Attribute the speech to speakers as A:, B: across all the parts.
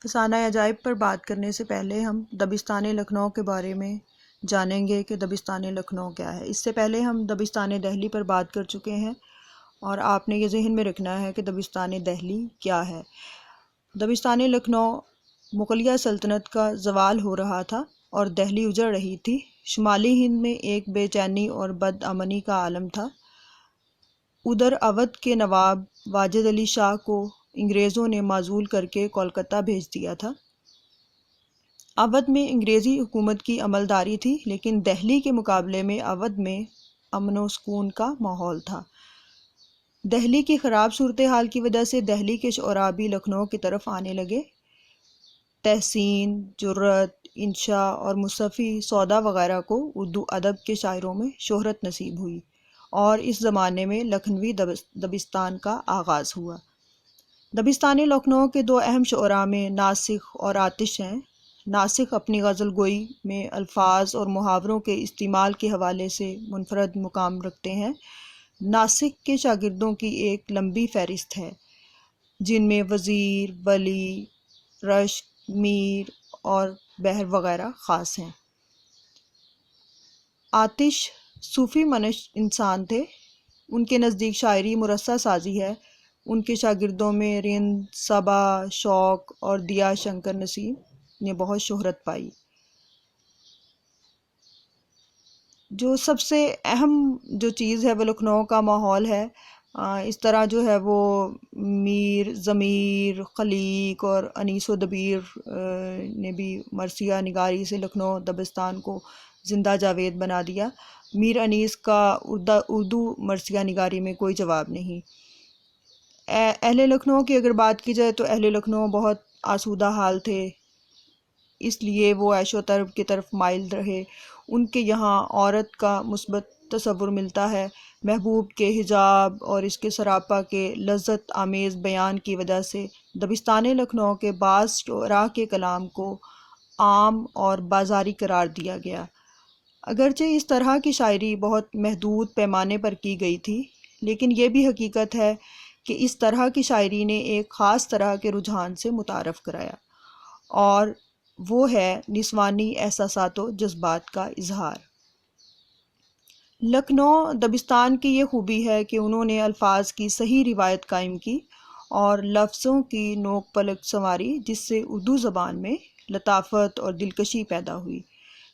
A: فسانہ عجائب پر بات کرنے سے پہلے ہم دبستان لکھنؤ کے بارے میں جانیں گے کہ دبستان لکھنؤ کیا ہے۔ اس سے پہلے ہم دبستان دہلی پر بات کر چکے ہیں اور آپ نے یہ ذہن میں رکھنا ہے کہ دبستان دہلی کیا ہے۔ دبستان لکھنؤ مغلیہ سلطنت کا زوال ہو رہا تھا اور دہلی اجڑ رہی تھی۔ شمالی ہند میں ایک بے چینی اور بد امنی کا عالم تھا۔ ادھر اودھ کے نواب واجد علی شاہ کو انگریزوں نے معزول کر کے کولکتہ بھیج دیا تھا۔ اودھ میں انگریزی حکومت کی عملداری تھی، لیکن دہلی کے مقابلے میں اودھ میں امن و سکون کا ماحول تھا۔ دہلی کی خراب صورتحال کی وجہ سے دہلی کے شعراء بھی لکھنؤ کی طرف آنے لگے۔ تحسین، جرت، انشا اور مصطفی سودا وغیرہ کو اردو ادب کے شاعروں میں شہرت نصیب ہوئی اور اس زمانے میں لکھنوی دبستان کا آغاز ہوا۔ دبستان لکھنؤ کے دو اہم شعراء میں ناسخ اور آتش ہیں۔ ناسخ اپنی غزل گوئی میں الفاظ اور محاوروں کے استعمال کے حوالے سے منفرد مقام رکھتے ہیں۔ ناسخ کے شاگردوں کی ایک لمبی فہرست ہے، جن میں وزیر، ولی، رشک، میر اور بحر وغیرہ خاص ہیں۔ آتش صوفی منش انسان تھے۔ ان کے نزدیک شاعری مرصع سازی ہے۔ ان کے شاگردوں میں رند، صبا، شوق اور دیا شنکر نسیم نے بہت شہرت پائی۔ جو سب سے اہم جو چیز ہے وہ لکھنؤ کا ماحول ہے۔ اس طرح جو ہے وہ میر، ضمیر، خلیق اور انیس و دبیر نے بھی مرثیہ نگاری سے لکھنؤ دبستان کو زندہ جاوید بنا دیا۔ میر انیس کا اردو مرثیہ نگاری میں کوئی جواب نہیں۔ اہل لکھنؤ کی اگر بات کی جائے تو اہل لکھنؤ بہت آسودہ حال تھے، اس لیے وہ عیش و طرب کی طرف مائل رہے۔ ان کے یہاں عورت کا مثبت تصور ملتا ہے۔ محبوب کے حجاب اور اس کے سراپا کے لذت آمیز بیان کی وجہ سے دبستان لکھنؤ کے بعض شعراء کے کلام کو عام اور بازاری قرار دیا گیا۔ اگرچہ اس طرح کی شاعری بہت محدود پیمانے پر کی گئی تھی، لیکن یہ بھی حقیقت ہے کہ اس طرح کی شاعری نے ایک خاص طرح کے رجحان سے متعارف کرایا، اور وہ ہے نسوانی احساسات و جذبات کا اظہار۔ لکھنؤ دبستان کی یہ خوبی ہے کہ انہوں نے الفاظ کی صحیح روایت قائم کی اور لفظوں کی نوک پلک سنواری، جس سے اردو زبان میں لطافت اور دلکشی پیدا ہوئی۔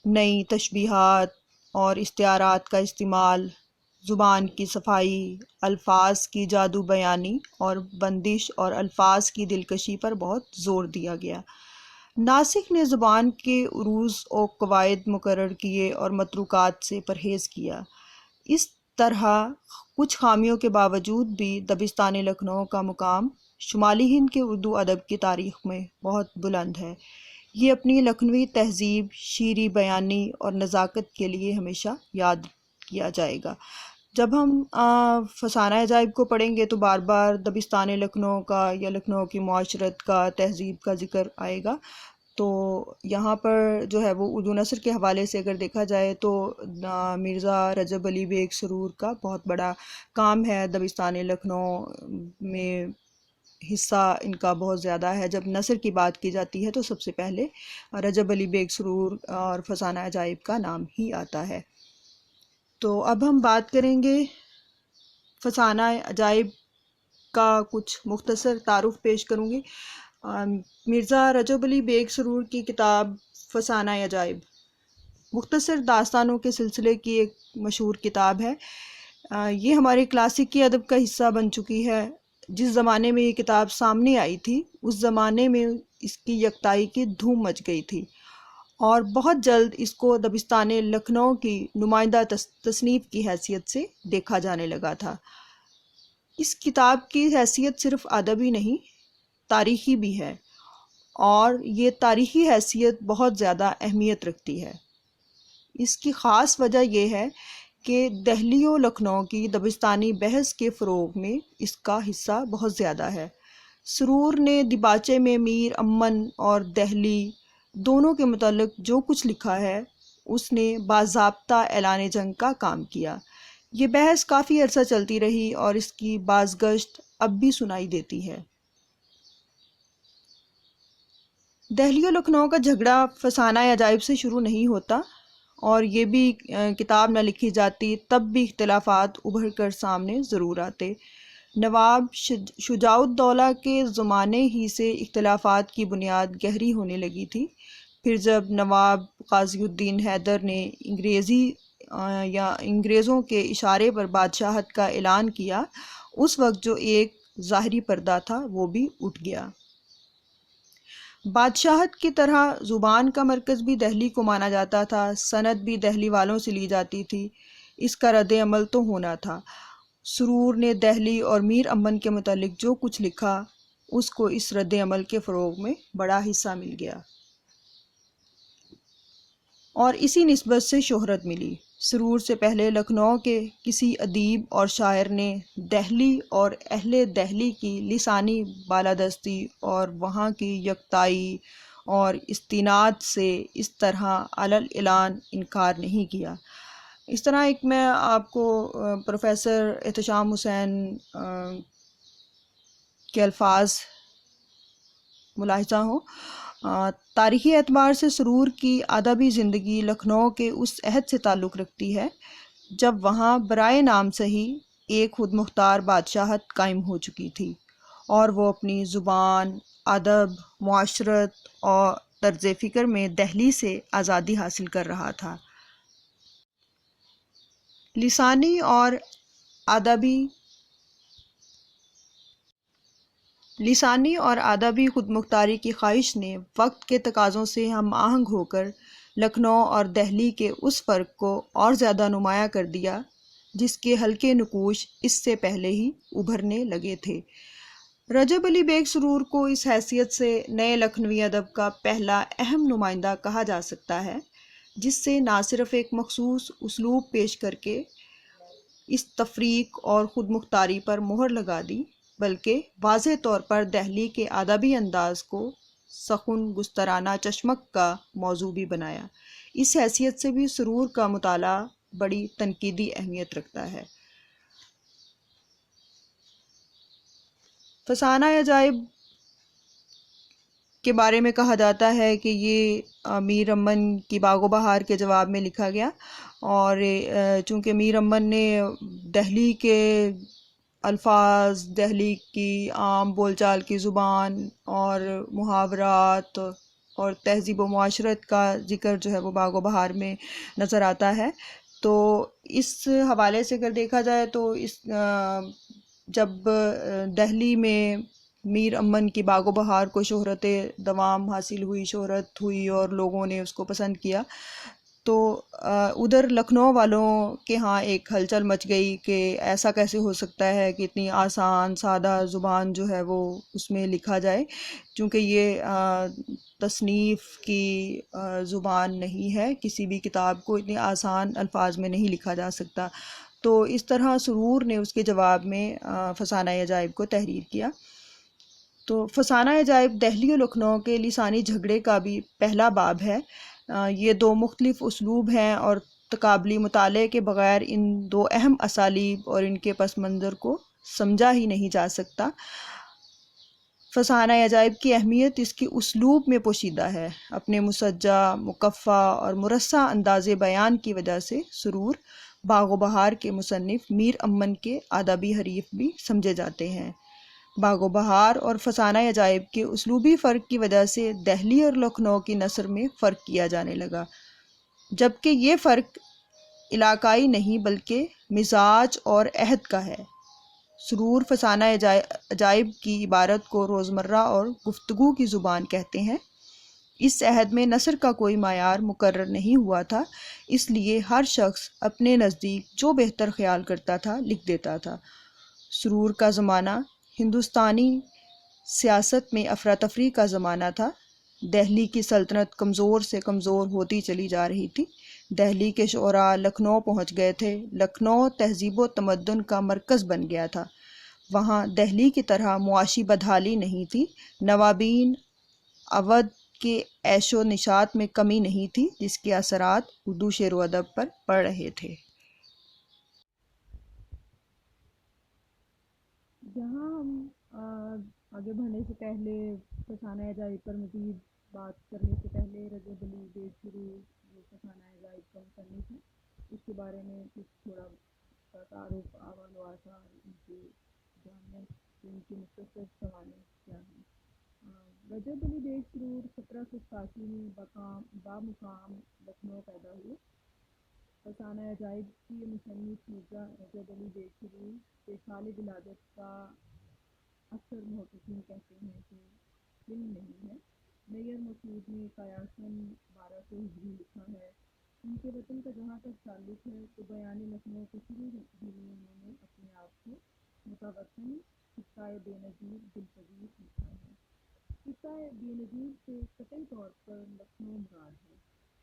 A: نئی تشبیہات اور استعارات کا استعمال، زبان کی صفائی، الفاظ کی جادو بیانی اور بندش اور الفاظ کی دلکشی پر بہت زور دیا گیا۔ ناسخ نے زبان کے عروض و قواعد مقرر کیے اور متروکات سے پرہیز کیا۔ اس طرح کچھ خامیوں کے باوجود بھی دبستان لکھنؤ کا مقام شمالی ہند کے اردو ادب کی تاریخ میں بہت بلند ہے۔ یہ اپنی لکھنوی تہذیب، شیریں بیانی اور نزاکت کے لیے ہمیشہ یاد کیا جائے گا۔ جب ہم فسانہ عجائب کو پڑھیں گے تو بار بار دبستان لکھنؤ کا یا لکھنؤ کی معاشرت کا، تہذیب کا ذکر آئے گا۔ تو یہاں پر جو ہے وہ اردو نثر کے حوالے سے اگر دیکھا جائے تو مرزا رجب علی بیگ سرور کا بہت بڑا کام ہے دبستان لکھنؤ میں، حصہ ان کا بہت زیادہ ہے۔ جب نثر کی بات کی جاتی ہے تو سب سے پہلے رجب علی بیگ سرور اور فسانہ عجائب کا نام ہی آتا ہے۔ تو اب ہم بات کریں گے فسانہ عجائب کا، کچھ مختصر تعارف پیش کروں گی۔ مرزا رجب علی بیگ سرور کی کتاب فسانہ عجائب مختصر داستانوں کے سلسلے کی ایک مشہور کتاب ہے۔ یہ ہمارے کلاسیکی ادب کا حصہ بن چکی ہے۔ جس زمانے میں یہ کتاب سامنے آئی تھی اس زمانے میں اس کی یکتائی کی دھوم مچ گئی تھی، اور بہت جلد اس کو دبستان لکھنؤ کی نمائندہ تصنیف کی حیثیت سے دیکھا جانے لگا تھا۔ اس کتاب کی حیثیت صرف ادبی نہیں، تاریخی بھی ہے، اور یہ تاریخی حیثیت بہت زیادہ اہمیت رکھتی ہے۔ اس کی خاص وجہ یہ ہے کہ دہلی و لکھنؤ کی دبستانی بحث کے فروغ میں اس کا حصہ بہت زیادہ ہے۔ سرور نے دیباچے میں میر امن اور دہلی دونوں کے متعلق جو کچھ لکھا ہے اس نے باضابطہ اعلان جنگ کا کام کیا۔ یہ بحث کافی عرصہ چلتی رہی اور اس کی بازگشت اب بھی سنائی دیتی ہے۔ دہلی و لکھنؤ کا جھگڑا فسانہ عجائب سے شروع نہیں ہوتا، اور یہ بھی کتاب نہ لکھی جاتی تب بھی اختلافات ابھر کر سامنے ضرور آتے۔ نواب شجاع الدولہ کے زمانے ہی سے اختلافات کی بنیاد گہری ہونے لگی تھی۔ پھر جب نواب غازی الدین حیدر نے انگریزوں کے اشارے پر بادشاہت کا اعلان کیا، اس وقت جو ایک ظاہری پردہ تھا وہ بھی اٹھ گیا۔ بادشاہت کی طرح زبان کا مرکز بھی دہلی کو مانا جاتا تھا، سند بھی دہلی والوں سے لی جاتی تھی، اس کا رد عمل تو ہونا تھا۔ سرور نے دہلی اور میر امن کے متعلق جو کچھ لکھا، اس کو اس رد عمل کے فروغ میں بڑا حصہ مل گیا اور اسی نسبت سے شہرت ملی۔ سرور سے پہلے لکھنؤ کے کسی ادیب اور شاعر نے دہلی اور اہل دہلی کی لسانی بالادستی اور وہاں کی یکتائی اور استناد سے اس طرح علی الاعلان انکار نہیں کیا۔ اس طرح ایک میں آپ کو پروفیسر احتشام حسین کے الفاظ ملاحظہ ہوں۔ تاریخی اعتبار سے سرور کی ادبی زندگی لکھنؤ کے اس عہد سے تعلق رکھتی ہے جب وہاں برائے نام صحیح ایک خود مختار بادشاہت قائم ہو چکی تھی، اور وہ اپنی زبان، ادب، معاشرت اور طرز فکر میں دہلی سے آزادی حاصل کر رہا تھا۔ لسانی اور ادبی خود مختاری کی خواہش نے وقت کے تقاضوں سے ہم آہنگ ہو کر لکھنؤ اور دہلی کے اس فرق کو اور زیادہ نمایاں کر دیا جس کے ہلکے نقوش اس سے پہلے ہی ابھرنے لگے تھے۔ رجب علی بیگ سرور کو اس حیثیت سے نئے لکھنوی ادب کا پہلا اہم نمائندہ کہا جا سکتا ہے، جس سے نہ صرف ایک مخصوص اسلوب پیش کر کے اس تفریق اور خود مختاری پر مہر لگا دی، بلکہ واضح طور پر دہلی کے ادبی انداز کو سخن گسترانہ چشمک کا موضوع بھی بنایا۔ اس حیثیت سے بھی سرور کا مطالعہ بڑی تنقیدی اہمیت رکھتا ہے۔ فسانہ عجائب کے بارے میں کہا جاتا ہے کہ یہ میر امن کی باغ و بہار کے جواب میں لکھا گیا، اور چونکہ میر امن نے دہلی کے الفاظ، دہلی کی عام بول چال کی زبان اور محاورات اور تہذیب و معاشرت کا ذکر جو ہے وہ باغ و بہار میں نظر آتا ہے، تو اس حوالے سے اگر دیکھا جائے تو جب دہلی میں میر امن کی باغ و بہار کو شہرت دوام حاصل ہوئی، شہرت ہوئی اور لوگوں نے اس کو پسند کیا، تو ادھر لکھنؤ والوں کے ہاں ایک ہلچل مچ گئی کہ ایسا کیسے ہو سکتا ہے کہ اتنی آسان سادہ زبان جو ہے وہ اس میں لکھا جائے، چونکہ یہ تصنیف کی زبان نہیں ہے، کسی بھی کتاب کو اتنے آسان الفاظ میں نہیں لکھا جا سکتا۔ تو اس طرح سرور نے اس کے جواب میں فسانہ عجائب کو تحریر کیا۔ تو فسانہ عجائب دہلی و لکھنؤ کے لسانی جھگڑے کا بھی پہلا باب ہے۔ یہ دو مختلف اسلوب ہیں اور تقابلی مطالعے کے بغیر ان دو اہم اسالیب اور ان کے پس منظر کو سمجھا ہی نہیں جا سکتا۔ فسانہ عجائب کی اہمیت اس کے اسلوب میں پوشیدہ ہے۔ اپنے مسجع، مکفّہ اور مرصع انداز بیان کی وجہ سے سرور باغ و بہار کے مصنف میر امن کے ادبی حریف بھی سمجھے جاتے ہیں۔ باغ و بہار اور فسانہ عجائب کے اسلوبی فرق کی وجہ سے دہلی اور لکھنؤ کی نثر میں فرق کیا جانے لگا، جبکہ یہ فرق علاقائی نہیں بلکہ مزاج اور عہد کا ہے۔ سرور فسانہ عجائب کی عبارت کو روزمرہ اور گفتگو کی زبان کہتے ہیں۔ اس عہد میں نثر کا کوئی معیار مقرر نہیں ہوا تھا، اس لیے ہر شخص اپنے نزدیک جو بہتر خیال کرتا تھا لکھ دیتا تھا۔ سرور کا زمانہ ہندوستانی سیاست میں افراتفری کا زمانہ تھا۔ دہلی کی سلطنت کمزور سے کمزور ہوتی چلی جا رہی تھی۔ دہلی کے شعراء لکھنؤ پہنچ گئے تھے۔ لکھنؤ تہذیب و تمدن کا مرکز بن گیا تھا۔ وہاں دہلی کی طرح معاشی بدحالی نہیں تھی۔ نوابین اودھ کے عیش و نشاط میں کمی نہیں تھی، جس کے اثرات اردو شعر و ادب پر پڑ رہے تھے۔ یہاں ہم آگے بڑھنے سے پہلے فسانہ عجائب پر مزید بات کرنے سے پہلے رجب علی بے سرور جو فسانہ عجائب کا مصنف ہے، اس کے بارے میں کچھ تھوڑا کا تعارف، احوال و آثار، ان کے جامع، ان کی مختصر سوانح کیا ہیں۔ رجب علی بے سرور 1787 میں بامقام لکھنؤ پیدا ہوئے۔ فسانہ عجائب کی مصنف مرزا رجب علی بے سرور کے سال ولادت کا اکثر محققین کہتے ہیں کہ علم نہیں ہے۔ نیر مسعود نے قیاساً 1200 ہجری لکھا ہے۔ ان کے وطن کا جہاں تک تعلق ہے تو بیان لکھنؤ کے شروع ہی میں انہوں نے اپنے آپ کو متوطن خطہ بے نظیر دلپذیر لکھا ہے۔ خطہ بے نظیر سے قطعی طور پر لکھنؤ مراد ہے۔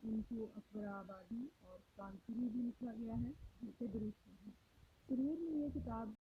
A: ان کو اکبر آبادی اور کانپوری بھی لکھا گیا ہے، جو کہ درست نہیں۔ سرور نے یہ کتاب